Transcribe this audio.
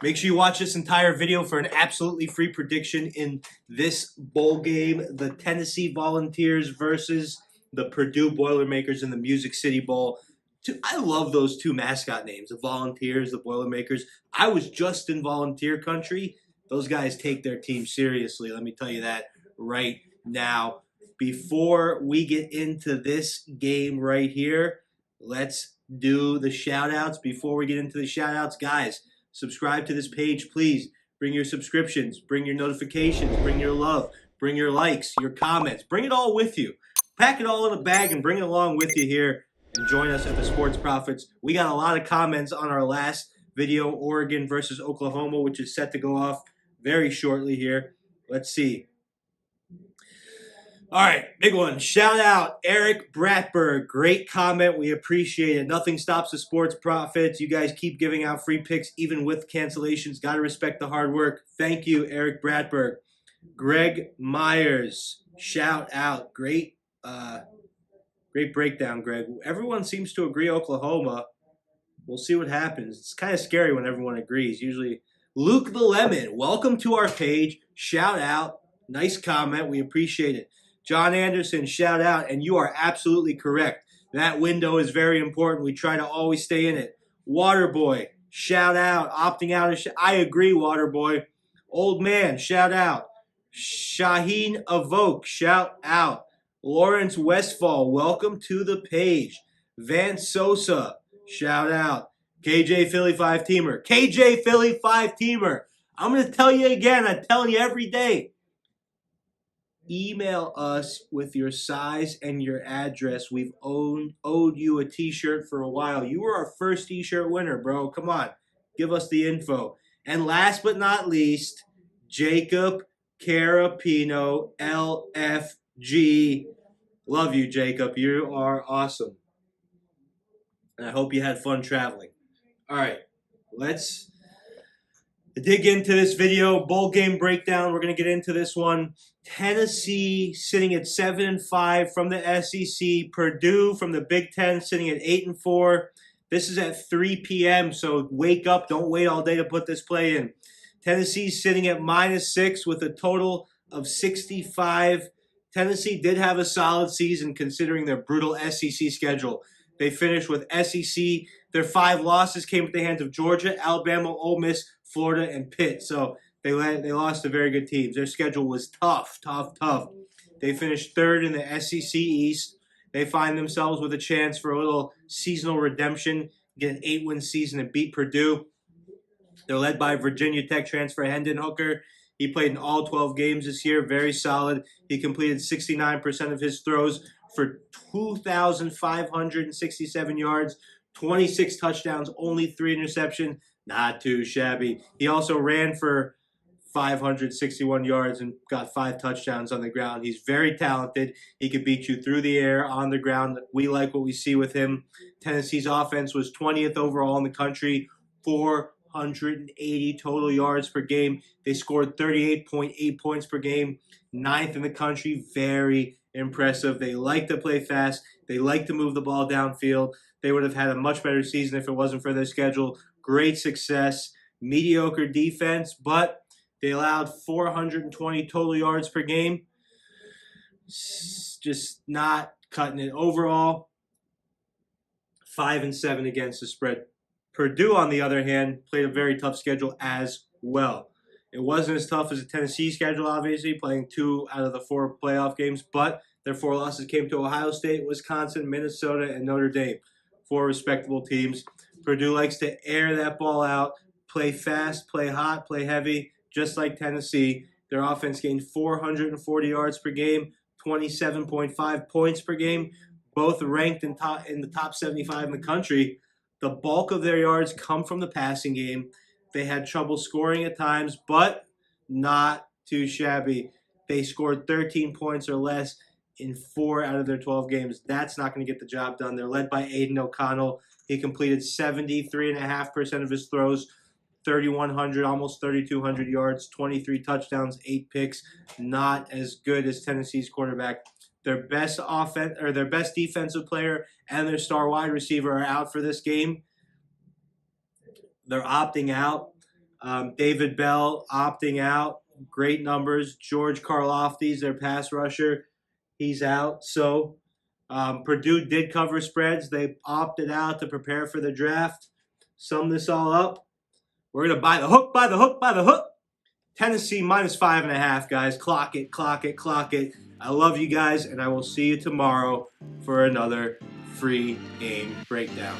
Make sure you watch this entire video for an absolutely free prediction in this bowl game. The Tennessee Volunteers versus the Purdue Boilermakers in the Music City Bowl. I love those two mascot names, the Volunteers, the Boilermakers. I was just in volunteer country. Those guys take their team seriously, let me tell you that right now. Before we get into this game right here, let's do the shout-outs. Before we get into the shout-outs, guys, subscribe to this page, please. Bring your subscriptions, bring your notifications, bring your love, bring your likes, your comments. Bring it all with you. Pack it all in a bag and bring it along with you here and join us at the Sports Profits. We got a lot of comments on our last video, Oregon versus Oklahoma, which is set to go off very shortly here. Let's see. All right, big one. Shout out Eric Bratberg. Great comment. We appreciate it. Nothing stops the Sports Profits. You guys keep giving out free picks even with cancellations. Got to respect the hard work. Thank you, Eric Bratberg. Greg Myers. Shout out. Great breakdown, Greg. Everyone seems to agree Oklahoma. We'll see what happens. It's kind of scary when everyone agrees. Usually, Luke the Lemon. Welcome to our page. Shout out. Nice comment. We appreciate it. John Anderson, shout out, and you are absolutely correct. That window is very important. We try to always stay in it. Waterboy, shout out. Opting out of I agree, Waterboy. Old Man, shout out. Shaheen Avoke, shout out. Lawrence Westfall, welcome to the page. Vance Sosa, shout out. KJ Philly 5-teamer. KJ Philly 5-teamer. I'm going to tell you again. I'm telling you every day. Email us with your size and your address. We've owed you a t-shirt for a while. You were our first t-shirt winner, bro. Come on. Give us the info. And last but not least, Jacob Carapino, LFG. Love you, Jacob. You are awesome. And I hope you had fun traveling. All right. Let's dig into this video. Bowl game breakdown. We're going to get into this one. Tennessee sitting at 7-5 from the SEC. Purdue from the Big Ten sitting at 8-4. This is at 3 p.m., so wake up. Don't wait all day to put this play in. Tennessee sitting at -6 with a total of 65. Tennessee did have a solid season considering their brutal SEC schedule. They finished with SEC. Their 5 losses came at the hands of Georgia, Alabama, Ole Miss, Florida, and Pitt. So they lost to very good teams. Their schedule was tough. They finished 3rd in the SEC East. They find themselves with a chance for a little seasonal redemption, get an 8-win season and beat Purdue. They're led by Virginia Tech transfer Hendon Hooker. He played in all 12 games this year, very solid. He completed 69% of his throws for 2,567 yards, 26 touchdowns, only 3 interceptions. Not too shabby. He also ran for 561 yards and got 5 touchdowns on the ground. He's very talented. He could beat you through the air, on the ground. We like what we see with him. Tennessee's offense was 20th overall in the country, 480 total yards per game. They scored 38.8 points per game, 9th in the country. Very impressive. They like to play fast. They like to move the ball downfield. They would have had a much better season if it wasn't for their schedule. Great success. Mediocre defense, but they allowed 420 total yards per game. Just not cutting it. Overall, 5-7 against the spread. Purdue, on the other hand, played a very tough schedule as well. It wasn't as tough as the Tennessee schedule, obviously, playing 2 out of the 4 playoff games, but their 4 losses came to Ohio State, Wisconsin, Minnesota, and Notre Dame. 4 respectable teams. Purdue likes to air that ball out, play fast, play hot, play heavy, just like Tennessee. Their offense gained 440 yards per game, 27.5 points per game, both ranked in the top 75 in the country. The bulk of their yards come from the passing game. They had trouble scoring at times, but not too shabby. They scored 13 points or less in 4 out of their 12 games. That's not going to get the job done. They're led by Aiden O'Connell. He completed 73.5% of his throws, 3,100, almost 3,200 yards, 23 touchdowns, 8 picks. Not as good as Tennessee's quarterback. Their best defensive player and their star wide receiver are out for this game. They're opting out. David Bell opting out. Great numbers. George Karlaftis, their pass rusher, he's out. So Purdue did cover spreads. They opted out to prepare for the draft. Sum this all up. We're going to buy the hook, buy the hook, buy the hook. Tennessee minus 5.5, guys. Clock it, clock it, clock it. I love you guys, and I will see you tomorrow for another free game breakdown.